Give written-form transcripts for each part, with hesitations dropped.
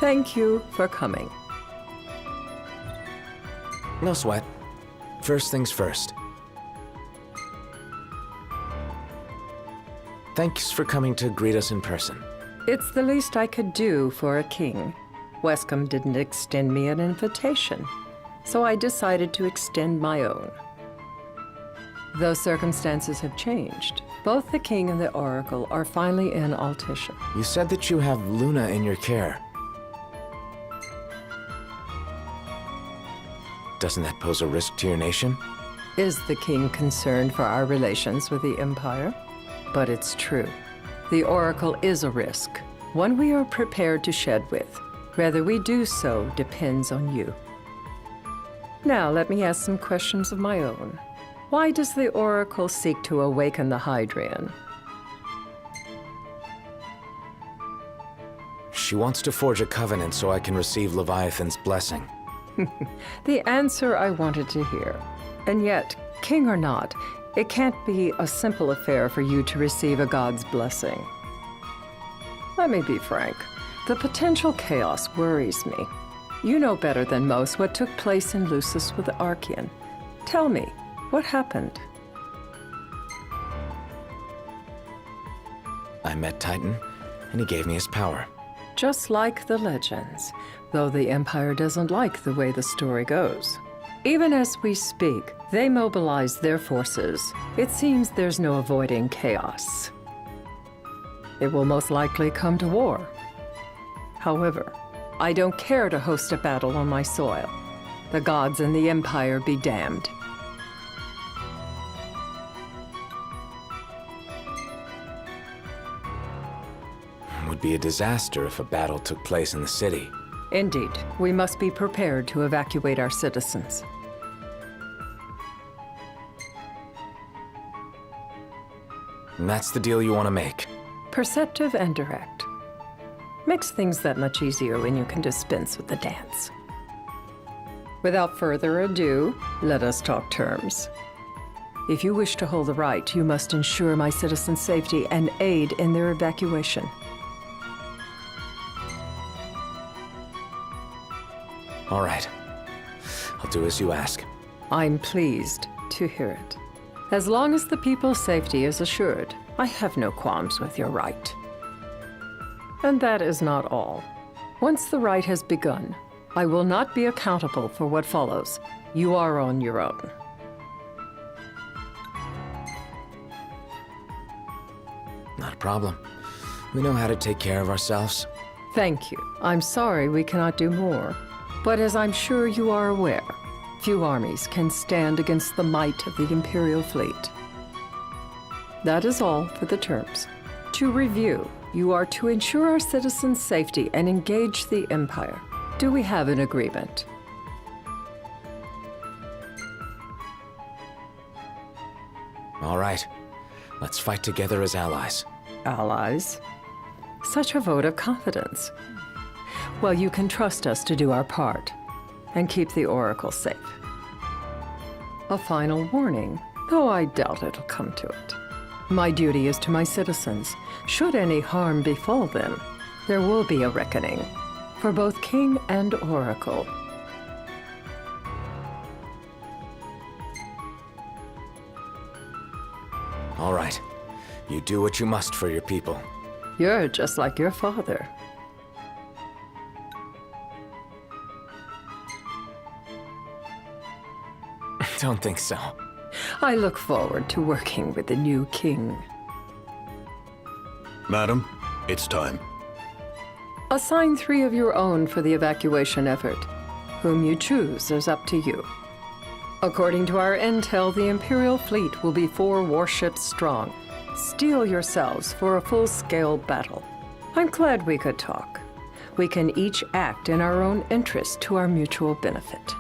Thank you for coming. No sweat. First things first. Thanks for coming to greet us in person. It's the least I could do for a king. Wescombe didn't extend me an invitation, so I decided to extend my own. Though circumstances have changed, both the king and the oracle are finally in Altissia. You said that you have Luna in your care. Doesn't that pose a risk to your nation? Is the king concerned for our relations with the Empire? But it's true. The oracle is a risk, one we are prepared to shed with. Whether we do so depends on you. Now, let me ask some questions of my own. Why does the oracle seek to awaken the Hydrian? She wants to forge a covenant so I can receive Leviathan's blessing. The answer I wanted to hear. And yet, king or not, it can't be a simple affair for you to receive a god's blessing. Let me be frank. The potential chaos worries me. You know better than most what took place in Lucis with the Archean. Tell me, what happened? I met Titan, and he gave me his power. Just like the legends, though the Empire doesn't like the way the story goes. Even as we speak, they mobilize their forces. It seems there's no avoiding chaos. It will most likely come to war. However, I don't care to host a battle on my soil. The gods and the Empire be damned. It would be a disaster if a battle took place in the city. Indeed, we must be prepared to evacuate our citizens. And that's the deal you want to make. Perceptive and direct. Makes things that much easier when you can dispense with the dance. Without further ado, let us talk terms. If you wish to hold the right, you must ensure my citizens' safety and aid in their evacuation. All right. I'll do as you ask. I'm pleased to hear it. As long as the people's safety is assured, I have no qualms with your right. And that is not all. Once the rite has begun, I will not be accountable for what follows. You are on your own. Not a problem. We know how to take care of ourselves. Thank you. I'm sorry we cannot do more. But as I'm sure you are aware, few armies can stand against the might of the Imperial fleet. That is all for the terms. To review, you are to ensure our citizens' safety and engage the Empire. Do we have an agreement? All right. Let's fight together as allies. Allies? Such a vote of confidence. Well, you can trust us to do our part and keep the Oracle safe. A final warning, though I doubt it'll come to it. My duty is to my citizens. Should any harm befall them, there will be a reckoning for both King and Oracle. All right. You do what you must for your people. You're just like your father. Don't think so. I look forward to working with the new king. Madam, it's time. Assign 3 of your own for the evacuation effort. Whom you choose is up to you. According to our intel, the Imperial fleet will be 4 warships strong. Steel yourselves for a full-scale battle. I'm glad we could talk. We can each act in our own interest to our mutual benefit.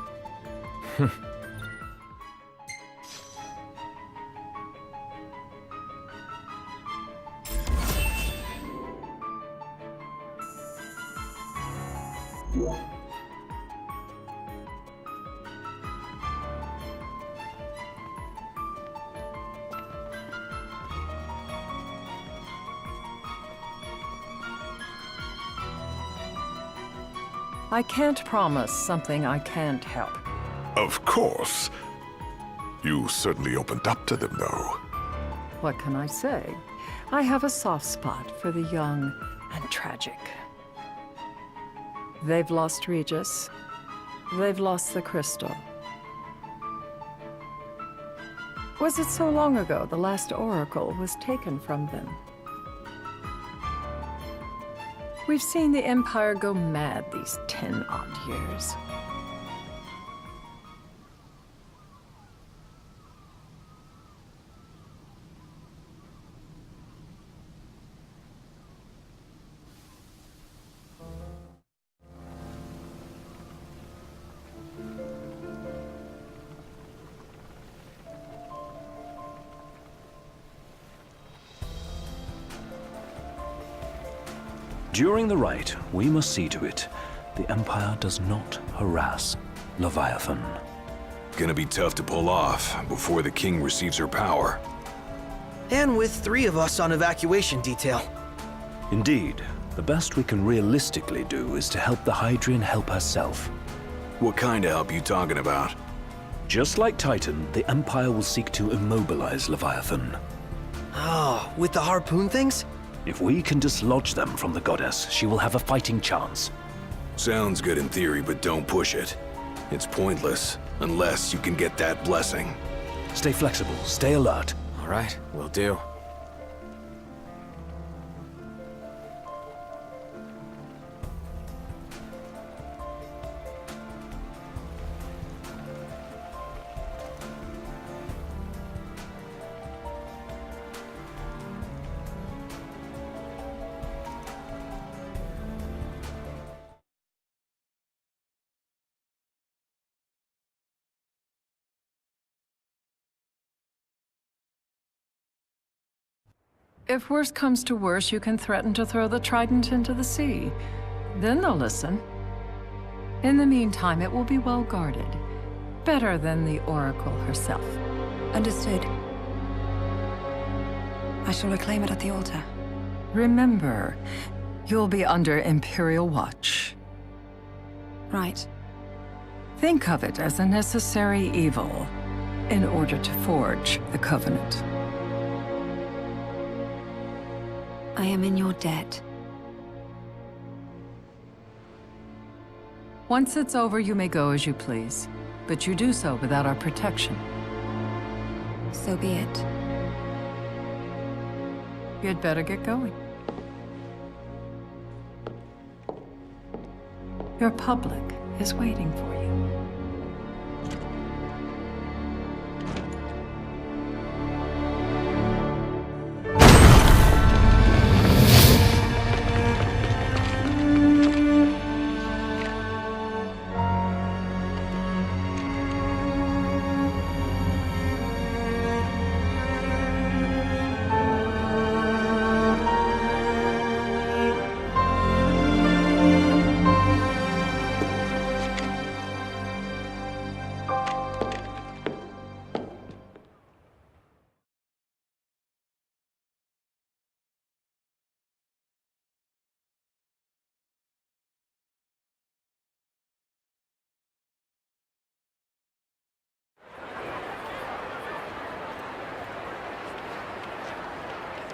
I can't promise something I can't help. Of course. You certainly opened up to them, though. What can I say? I have a soft spot for the young and tragic. They've lost Regis. They've lost the crystal. Was it so long ago the last oracle was taken from them? We've seen the Empire go mad these 10-odd years. During the rite, we must see to it the Empire does not harass Leviathan. Gonna be tough to pull off before the king receives her power. And with 3 of us on evacuation detail. Indeed, the best we can realistically do is to help the Hydrian help herself. What kind of help you talking about? Just like Titan, the Empire will seek to immobilize Leviathan. Oh, with the harpoon things? If we can dislodge them from the goddess, she will have a fighting chance. Sounds good in theory, but don't push it. It's pointless, unless you can get that blessing. Stay flexible, stay alert. All right, will do. If worse comes to worse, you can threaten to throw the trident into the sea. Then they'll listen. In the meantime, it will be well guarded. Better than the Oracle herself. Understood. I shall reclaim it at the altar. Remember, you'll be under Imperial watch. Right. Think of it as a necessary evil in order to forge the Covenant. I am in your debt. Once it's over, you may go as you please, but you do so without our protection. So be it. You'd better get going. Your public is waiting for you.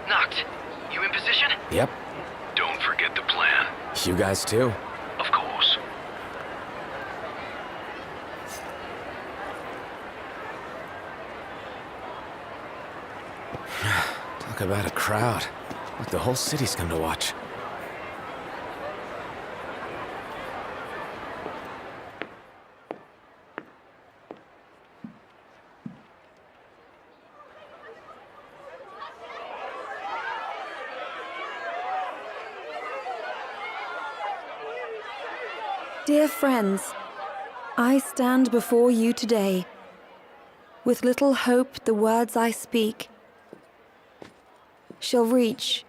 Knocked. You in position? Yep, Don't forget the plan. you guys too. Of course. Talk about a crowd. Like the whole city's come to watch. Dear friends, I stand before you today. With little hope the words I speak shall reach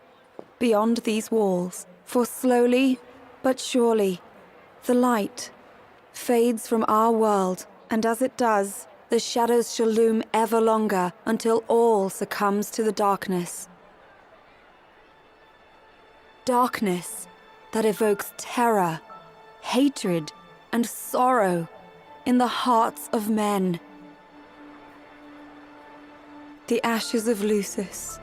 beyond these walls. For slowly but surely, the light fades from our world, and as it does, the shadows shall loom ever longer until all succumbs to the darkness. Darkness that evokes terror, hatred and sorrow in the hearts of men. The ashes of Lucis.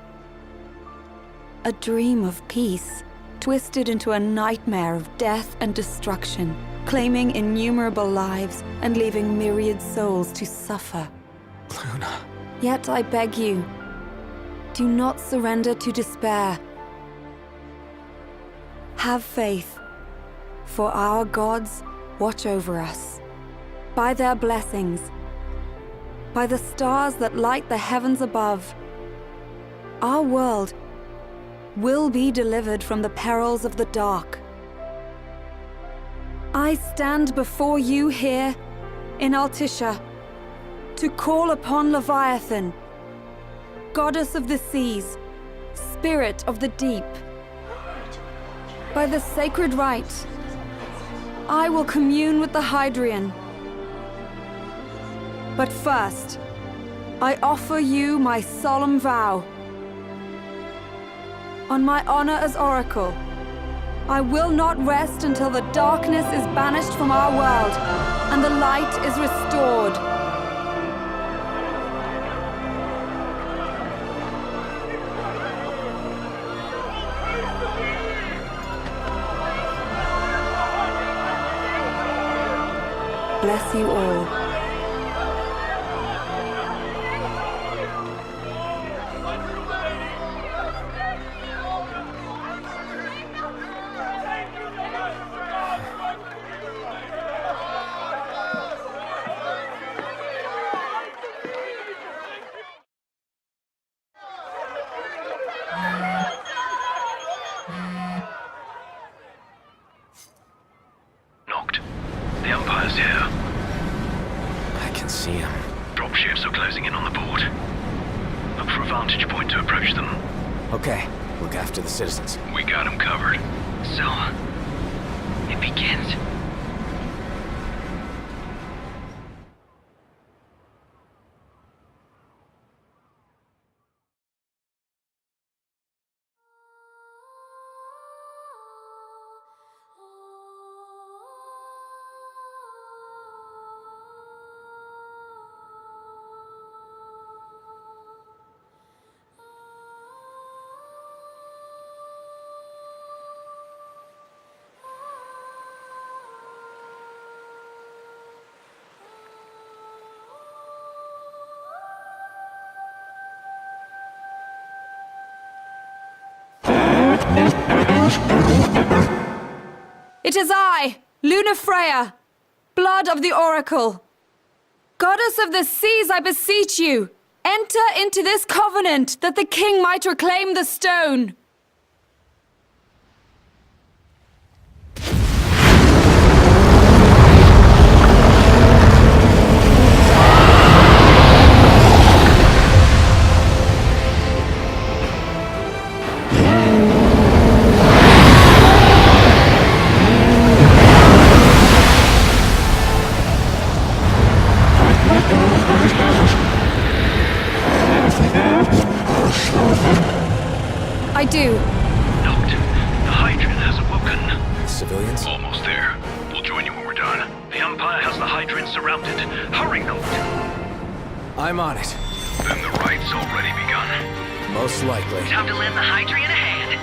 A dream of peace, twisted into a nightmare of death and destruction, claiming innumerable lives and leaving myriad souls to suffer. Luna. Yet I beg you, do not surrender to despair. Have faith, for our gods watch over us. By their blessings, by the stars that light the heavens above, our world will be delivered from the perils of the dark. I stand before you here in Altissia to call upon Leviathan, goddess of the seas, spirit of the deep. By the sacred rite, I will commune with the Hydrian. But first, I offer you my solemn vow. On my honor as Oracle, I will not rest until the darkness is banished from our world and the light is restored. Bless you all. Knocked. The Empire's here. I can see him. Dropships are closing in on the board. Look for a vantage point to approach them. Okay, look after the citizens. We got them covered. So, it begins. It is I, Luna Freya, blood of the Oracle. Goddess of the seas, I beseech you, enter into this covenant that the king might reclaim the stone. I do. Knocked. The Hydrian has awoken. Civilians? Almost there. We'll join you when we're done. The Empire has the Hydrian surrounded. Hurry, Knocked. I'm on it. Then the rite's already begun. Most likely. Time to lend the Hydrian a hand.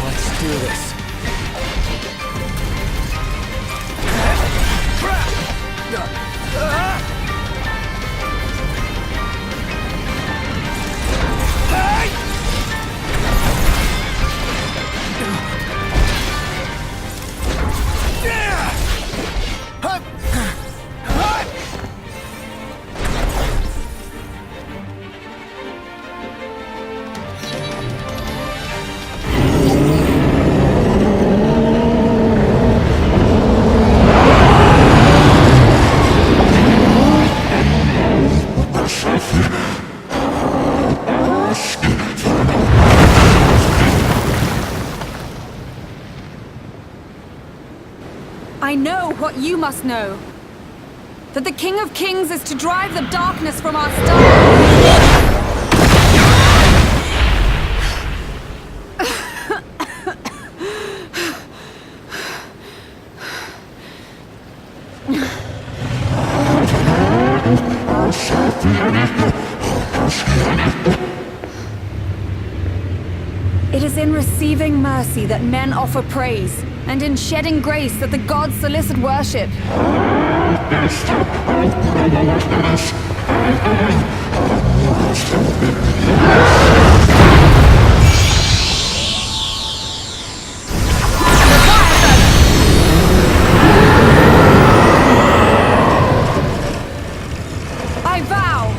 Let's do this. I know what you must know. That the King of Kings is to drive the darkness from our stars. It is in receiving mercy that men offer praise, and in shedding grace that the gods solicit worship. I vow,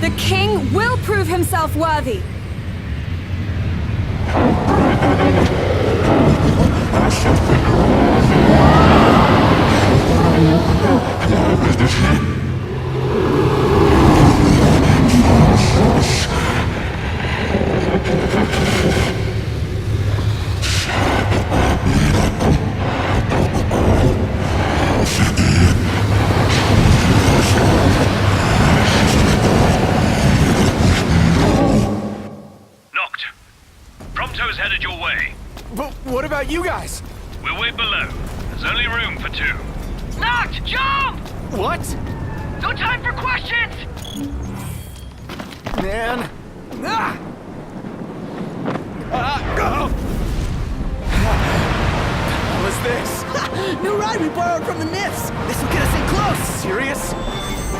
the king will prove himself worthy. Knocked. Prompto's headed your way. But what about you guys? We'll wait below. There's only room for two. Knocked! Jump! What? No time for questions! Man. Ah! Go! What was this? New ride we borrowed from the Nifs. This will get us in close. Serious?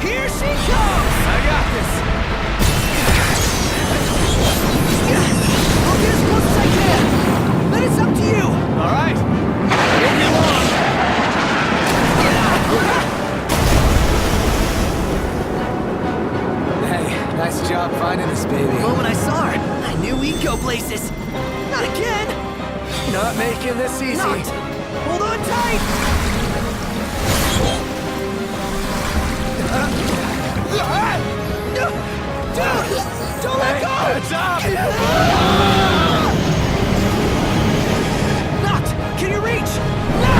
Here she comes! I got this. I'll get as close as I can. Then it's up to you. All right. Move me along. Hey, nice job finding this baby. The moment I saw her, I knew we'd go places. Not again. Not making this easy. Not. Hold on tight. Dude, don't let go. Heads up! Knocked. Can you reach? No.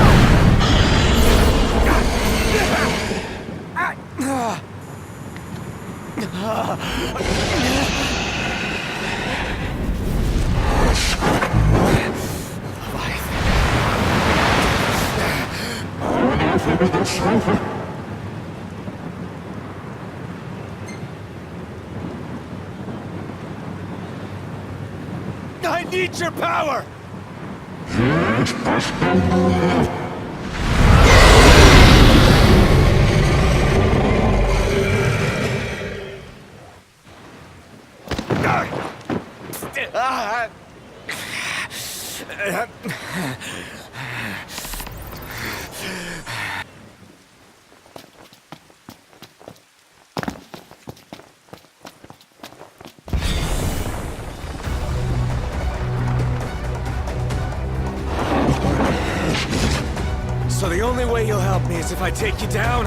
I need your power! So the only way you'll help me is if I take you down?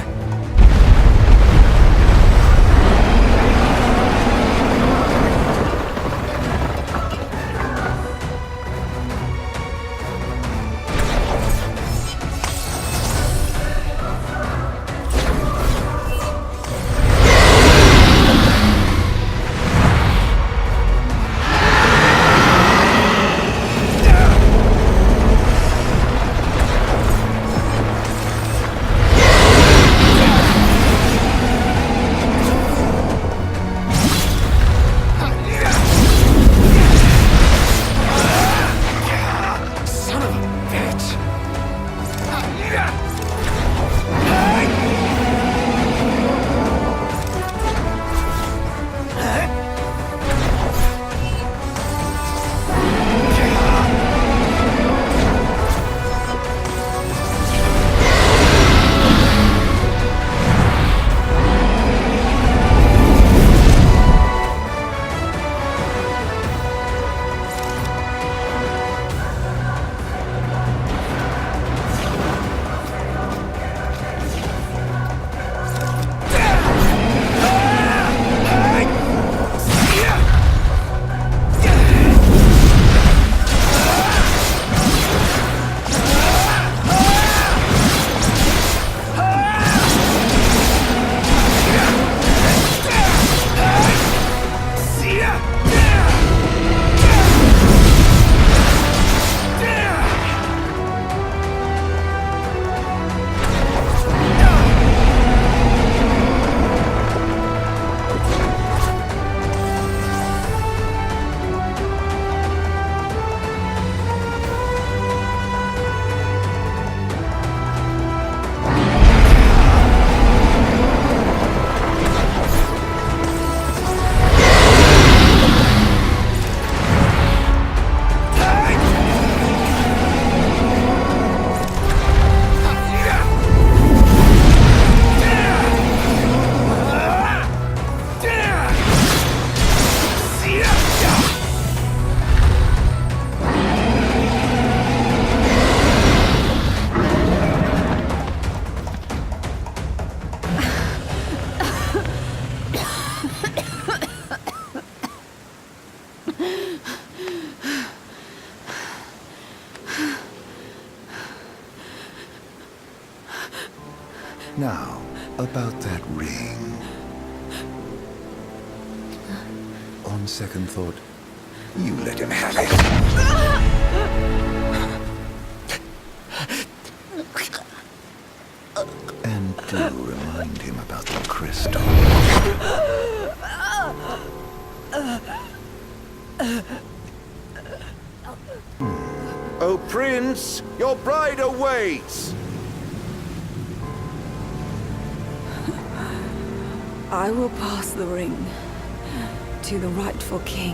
Now, about that ring. On second thought, you let him have it. And do remind him about the crystal. Oh, Prince, your bride awaits! I will pass the ring to the rightful king.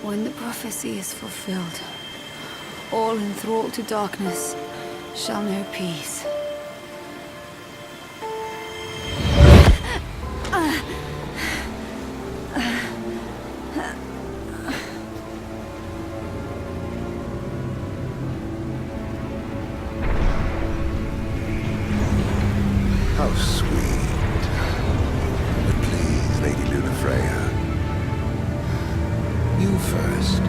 When the prophecy is fulfilled, all enthralled to darkness shall know peace. How sweet. But please, Lady Lunafreya. You first.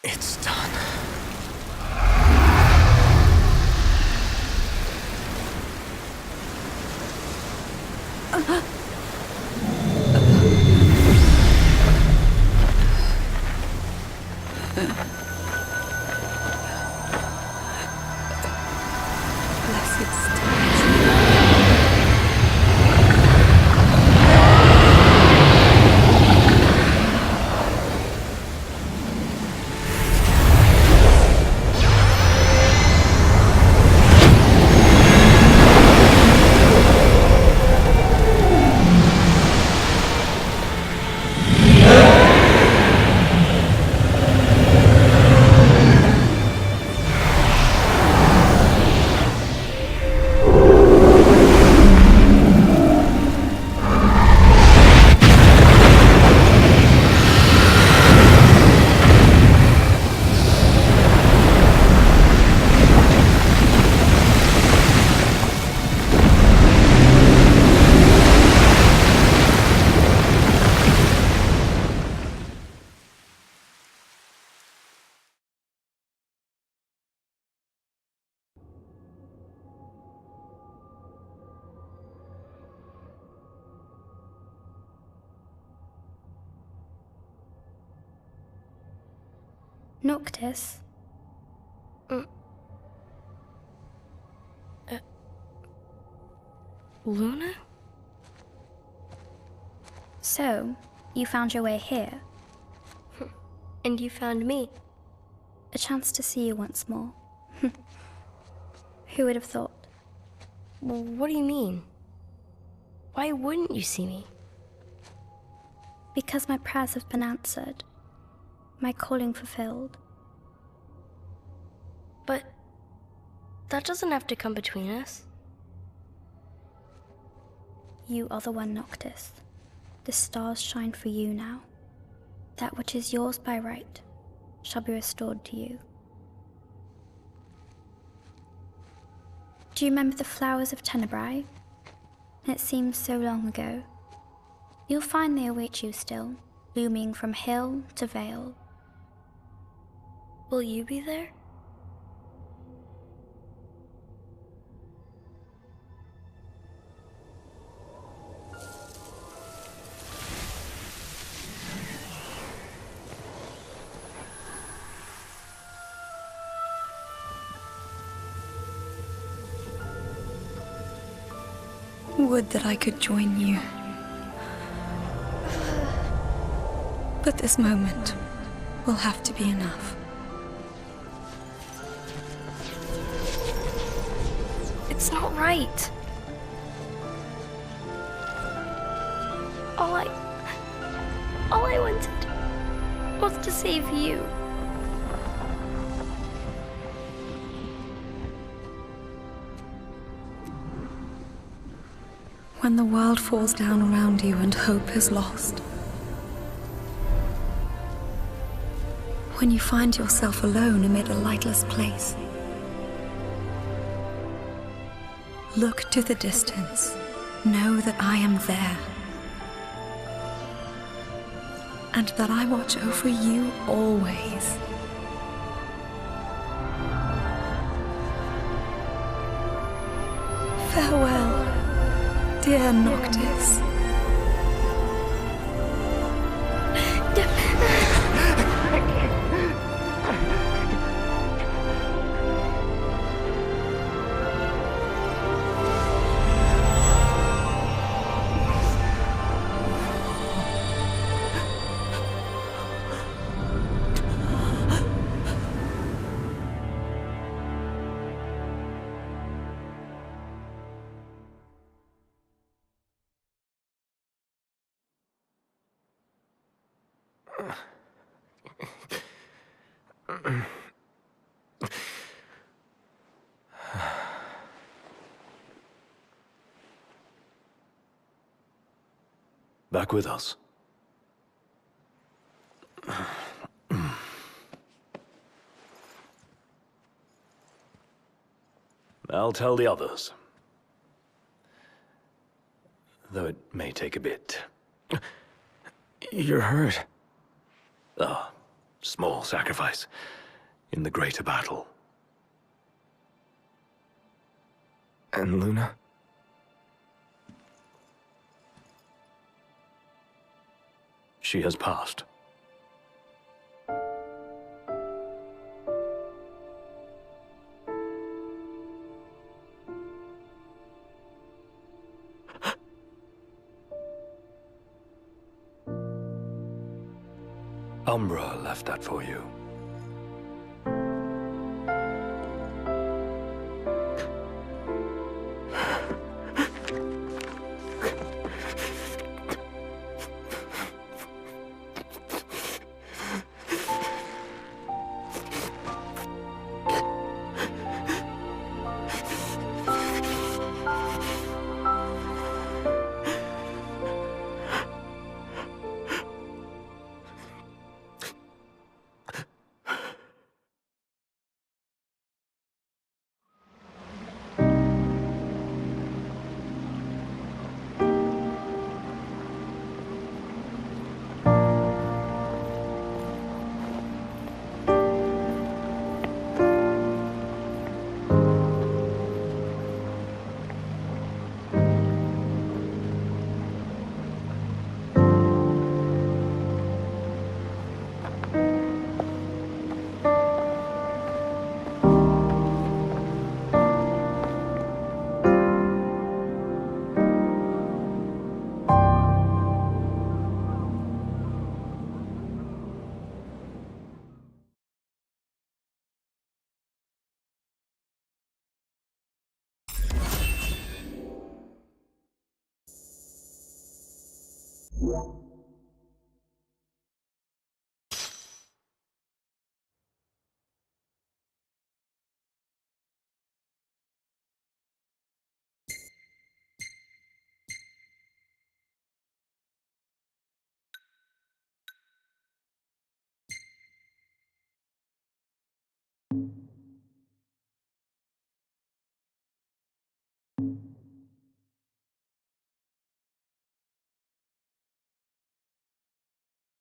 It's done. Blessed stars. Noctis? Luna? So, you found your way here. And you found me. A chance to see you once more. Who would have thought? Well, what do you mean? Why wouldn't you see me? Because my prayers have been answered. My calling fulfilled. But that doesn't have to come between us. You are the one, Noctis. The stars shine for you now. That which is yours by right shall be restored to you. Do you remember the flowers of Tenebrae? It seems so long ago. You'll find they await you still, blooming from hill to vale. Will you be there? Would that I could join you. But this moment will have to be enough. It's not right. All I wanted was to save you. When the world falls down around you and hope is lost. When you find yourself alone amid a lightless place. Look to the distance. Know that I am there. And that I watch over you always. Farewell, dear Noctis. Back with us. I'll tell the others. though it may take a bit. You're hurt. Ah, small sacrifice in the greater battle. And Luna? She has passed. Umbra left that for you. Yeah.